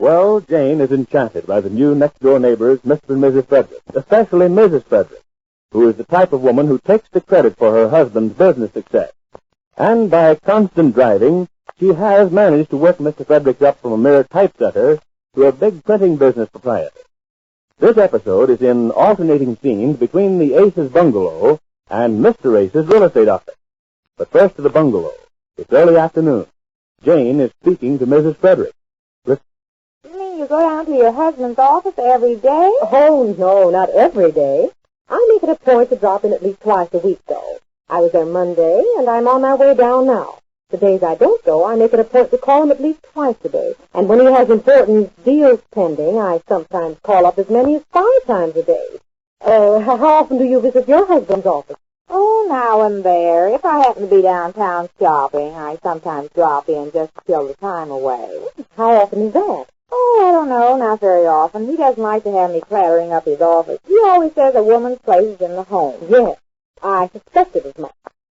Well, Jane is enchanted by the new next-door neighbors, Mr. and Mrs. Frederick, especially Mrs. Frederick, who is the type of woman who takes the credit for her husband's business success. And by constant driving, she has managed to work Mr. Frederick up from a mere typesetter to a big printing business proprietor. This episode is in alternating scenes between the Ace's bungalow and Mr. Ace's real estate office. But first to the bungalow. It's early afternoon. Jane is speaking to Mrs. Frederick. You mean you go down to your husband's office every day? Oh, no, not every day. I make it a point to drop in at least twice a week, though. I was there Monday, and I'm on my way down now. The days I don't go, I make it a point to call him at least twice a day. And when he has important deals pending, I sometimes call up as many as 5 times a day. How often do you visit your husband's office? Oh, now and there. If I happen to be downtown shopping, I sometimes drop in just to kill the time away. How often is that? Oh, I don't know, not very often. He doesn't like to have me clattering up his office. He always says a woman's place is in the home. Yes, I suspected as much.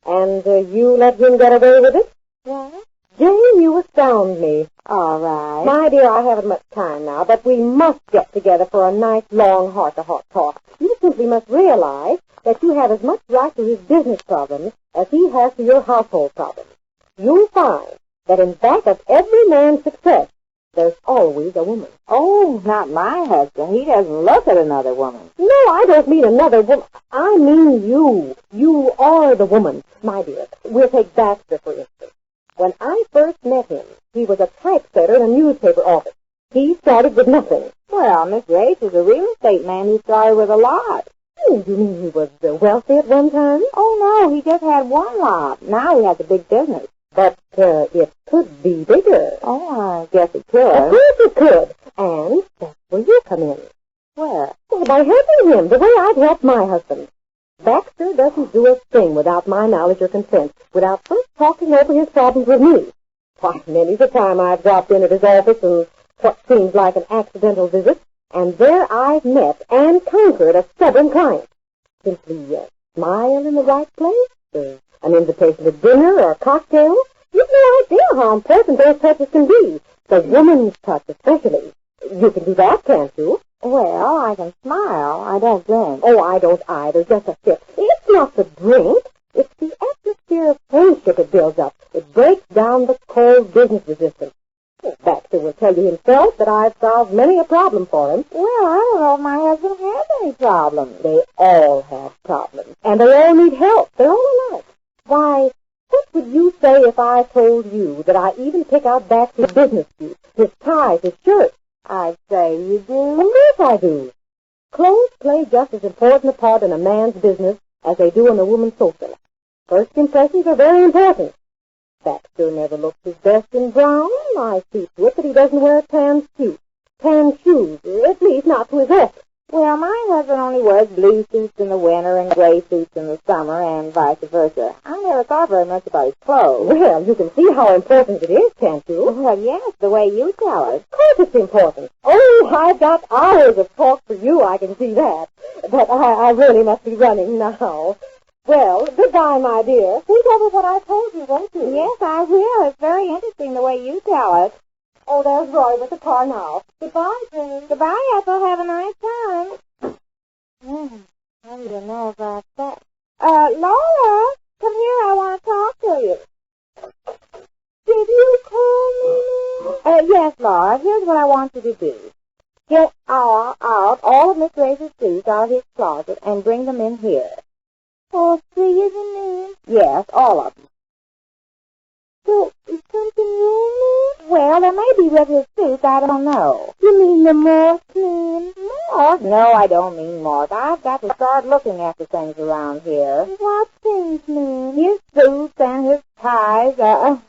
And you let him get away with it? What? Jane, you astound me. All right. My dear, I haven't much time now, but we must get together for a nice, long, heart-to-heart talk. You simply must realize that you have as much right to his business problems as he has to your household problems. You'll find that in back of every man's success, there's always a woman. Oh, not my husband. He doesn't look at another woman. No, I don't mean another woman. I mean you. You are the woman, my dear. We'll take Baxter, for instance. When I first met him, he was a typesetter in a newspaper office. He started with nothing. Well, Mr. Ace is a real estate man who started with a lot. Oh, you mean he was wealthy at one time? Oh, no, he just had one lot. Now he has a big business. But it could be bigger. Oh, I guess it could. Of course it could. And that's where you come in. Where? Well, by helping him the way I've helped my husband. Baxter doesn't do a thing without my knowledge or consent, without first talking over his problems with me. Why, many's the time I've dropped in at his office in what seems like an accidental visit, and there I've met and conquered a stubborn client. Simply smile in the right place, an invitation to dinner or a cocktail. You've no idea how important those touches can be. The woman's touch, especially. You can do that, can't you? Well, I can smile. I don't drink. Oh, I don't either. Just a sip. It's not the drink. It's the atmosphere of friendship it builds up. It breaks down the cold business resistance. Baxter will tell you himself that I've solved many a problem for him. Well, I don't know if my husband has any problems. They all have problems. And they all need help. They're all alike. Why, what would you say if I told you that I even pick out Baxter's business suit, his ties, his shirts? I'd say you do. Of course I do. Clothes play just as important a part in a man's business as they do in a woman's social life. First impressions are very important. Baxter never looks his best in brown. I see to it that he doesn't wear a tan suit, tan shoes, at least not to his office. Well, my husband only wears blue suits in the winter and gray suits in the summer, and vice versa. I never thought very much about his clothes. Well, you can see how important it is, can't you? Well, yes, the way you tell it. Of course it's important. Oh, I've got hours of talk for you, I can see that. But I really must be running now. Well, goodbye, my dear. Think over what I told you, won't you? Yes, I will. It's very interesting the way you tell it. Oh, there's Roy with the car now. Goodbye, Jane. Goodbye, Ethel. Have a nice time. I don't know about that. Laura, come here. I want to talk to you. Did you call me? Yes, Laura. Here's what I want you to do. Get out all of Miss Racer's suits out of his closet and bring them in here. Oh, 3 is a name? Yes, all of them. So, is something wrong there? Well, there may be with his suits. I don't know. You mean the moth man? Moth? No, I don't mean moth. I've got to start looking after things around here. What things, ma'am? His suits and his ties,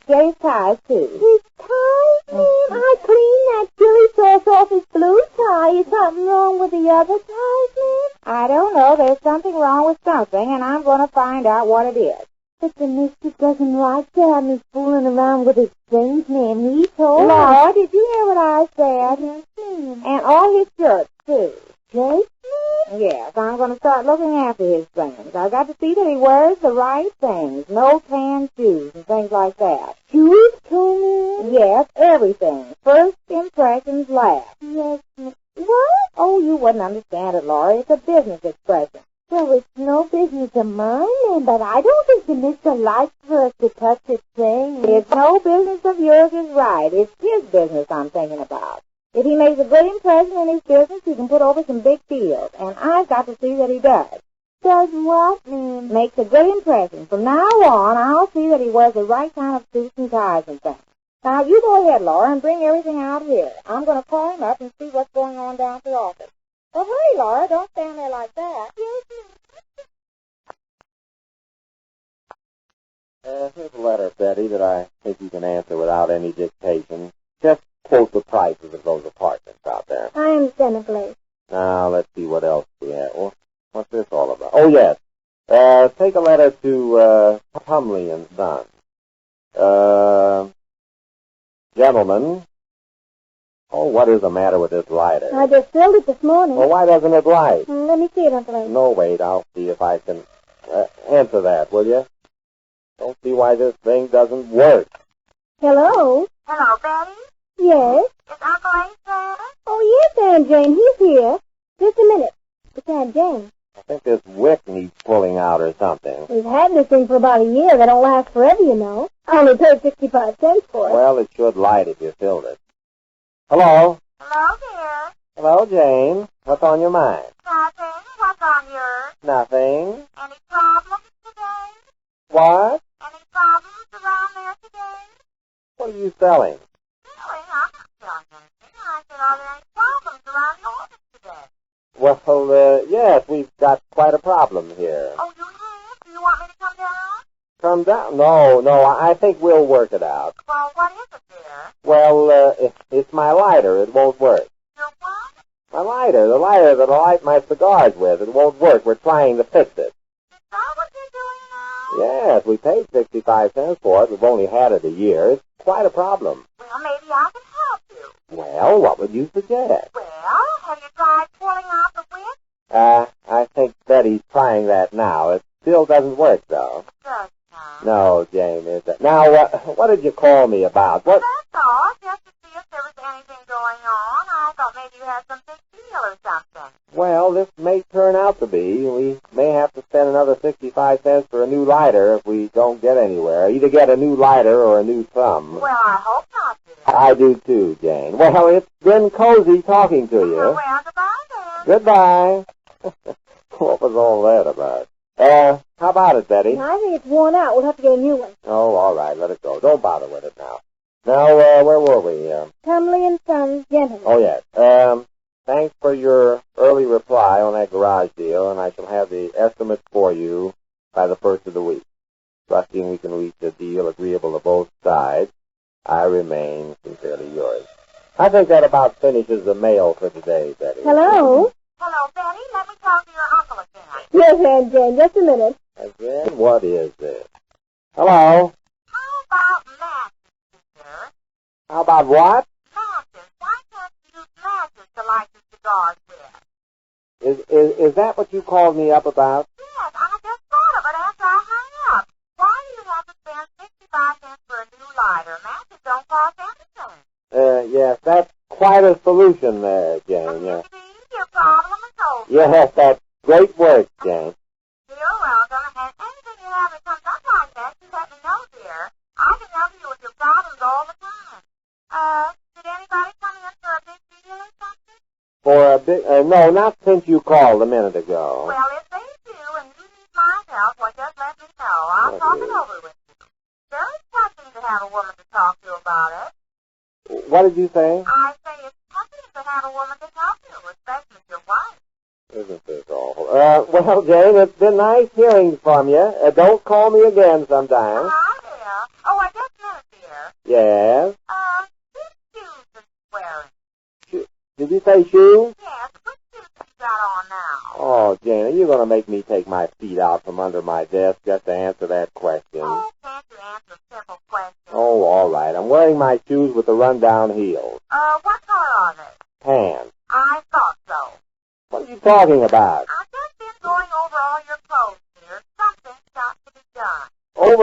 Jay's ties, too. His ties, ma'am? I cleaned that chili sauce off his blue tie. Is something wrong with the other ties, ma'am? I don't know. There's something wrong with something, and I'm going to find out what it is. But the mister doesn't like to have me fooling around with his things, ma'am. He told Laura, did you hear what I said? Yes, ma'am. And all his shirts, too. Shirts, ma'am? Yes, I'm going to start start looking after his things. I've got to see that he wears the right things. No tan shoes and things like that. Shoes, Tony? Yes, everything. First impressions last. Yes. What? Oh, you wouldn't understand it, Laura. It's a business expression. Well, it's no business of mine, but I don't think the mister likes for us to touch his thing. It's no business of yours is right. It's his business I'm thinking about. If he makes a good impression in his business, he can put over some big deals, and I've got to see that he does. Does what, ma'am? Makes a good impression. From now on, I'll see that he wears the right kind of suits and ties and things. Now, you go ahead, Laura, and bring everything out here. I'm going to call him up and see what's going on down at the office. But hurry, Laura. Don't stand there like that. Here's a letter, Betty, that I think you can answer without any dictation. Just quote the prices of those apartments out there. I understand it, please. Now, let's see what else we have. Well, what's this all about? Oh, yes. Take a letter to Humley and Son. Gentlemen. Oh, what is the matter with this lighter? I just filled it this morning. Well, why doesn't it light? Let me see it, Uncle Ed. No, wait, I'll see if I can answer that, will you? Don't see why this thing doesn't work. Hello? Hello, Betty? Yes? Is Uncle Ace there? Oh, yes, Aunt Jane. He's here. Just a minute. It's Aunt Jane. I think this wick needs pulling out or something. We've had this thing for about a year. They don't last forever, you know. I only paid 65 cents for it. Well, it should light if you filled it. Hello? Hello, dear. Hello, Jane. What's on your mind? Nothing. What's on yours? Nothing. Any problems today? What? Any problems around there today? What are you selling? Really, I'm not selling anything. I said, are there any problems around the office today? Well, yes, we've got quite a problem here. Oh, you have? Do you want me to come down? Come down? No, I think we'll work it out. Well, what is it, dear? Well, it's my lighter. It won't work. Your what? My lighter, the lighter that I light my cigars with. It won't work. We're trying to fix it. Is that what you're doing now? Yes, we paid 65 cents for it. We've only had it a year. It's quite a problem. Well, maybe I can help you. Well, what would you suggest? Well, have you tried pulling out the wick? I think Betty's trying that now. It still doesn't work, though. Does No, Jane, is it? Now, what did you call me about? What? That's all, just to see if there was anything going on. I thought maybe you had some big deal or something. Well, this may turn out to be. We may have to spend another 65 cents for a new lighter if we don't get anywhere. Either get a new lighter or a new thumb. Well, I hope not, dear. I do too, Jane. Well, it's been cozy talking to you. Well, goodbye then. Goodbye. What was all that about? How about it, Betty? I think it's worn out. We'll have to get a new one. Oh, all right, let it go. Don't bother with it now. Now, where were we? Tumley and Sons, gentlemen. Oh, yes. Thanks for your early reply on that garage deal, and I shall have the estimates for you by the first of the week. Trusting we can reach a deal agreeable to both sides, I remain sincerely yours. I think that about finishes the mail for today, Betty. Hello? Hello, Betty. Let me talk to your uncle again. Yes, Aunt Jane. Just a minute. Again, what is this? Hello? How about matches, dear? How about what? Matches. Why can't you use matches to light the cigars with? Is that what you called me up about? Yes, I just thought of it after I hung up. Why do you have to spend 65 cents for a new lighter? Matches don't cost anything. Yes, that's quite a solution there, Jane. Yeah. See, your problem is over. Yes, that's great work, Jane. You're welcome, and anything you have that comes up like that, you let me know, dear. I can help you with your problems all the time. Did anybody come in for a big deal or something? For a big, no, not since you called a minute ago. Well, if they do, and you need my help, well, just let me know. I'll talk it over with you. Very touching to have a woman to talk to about it. What did you say? I say it's touching to have a woman to talk to, especially your wife. Isn't this awful? Well, Jane, it's been nice hearing from you. Don't call me again sometime. I will. Oh, I just a minute, dear. Yes? These shoes that you're wearing. Did you say shoes? Yes, what shoes you got on now? Oh, Jane, are you going to make me take my feet out from under my desk just to answer that question? Oh, can't you answer simple questions? Oh, all right. I'm wearing my shoes with the run-down heels. What color are they? Tan. I thought so. What are you talking about? I've just been going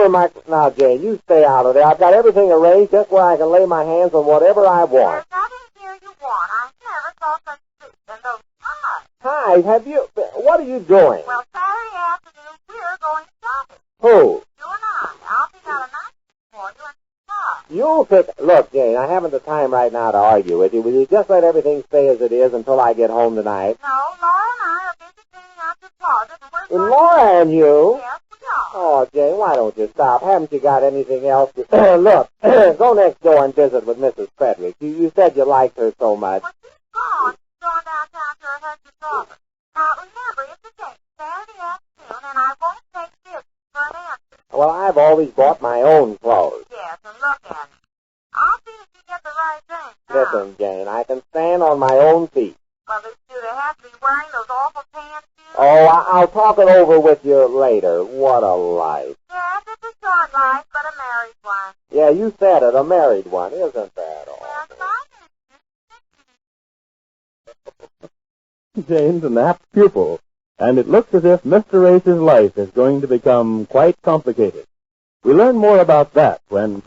over my... Now, Jane, you stay out of there. I've got everything arranged just where I can lay my hands on whatever I want. There's nothing here you want. I never saw such suits and those ties. Ties? Have you... What are you doing? Well, Saturday afternoon, we're going shopping. Who? You and I. Alfie got a nice for you and ties. You'll pick... Look, Jane, I haven't the time right now to argue with you. Will you just let everything stay as it is until I get home tonight? No, Laura and I are busy cleaning out your closet, and we're going Laura and you? Yes, we are. Oh, Jane, why don't you stop? Haven't you got anything else to... Look, go next door and visit with Mrs. Frederick. You said you liked her so much. Well, she's gone. She's gone downtown to her husband's office. Now, remember, it's a date, Saturday afternoon, and I won't take this for an answer. Well, I've always bought my own clothes. Yes, and look at it. I'll see if you get the right thing. Listen, Jane, I can stand on my own feet. Well, do they have to be wearing those awful pants? Oh, I'll talk it over with you later. What a life. Yes, it's a short life, but a married one. Yeah, you said it, a married one. Isn't that all? Well, fine. Jane's an apt pupil, and it looks as if Mr. Race's life is going to become quite complicated. We learn more about that when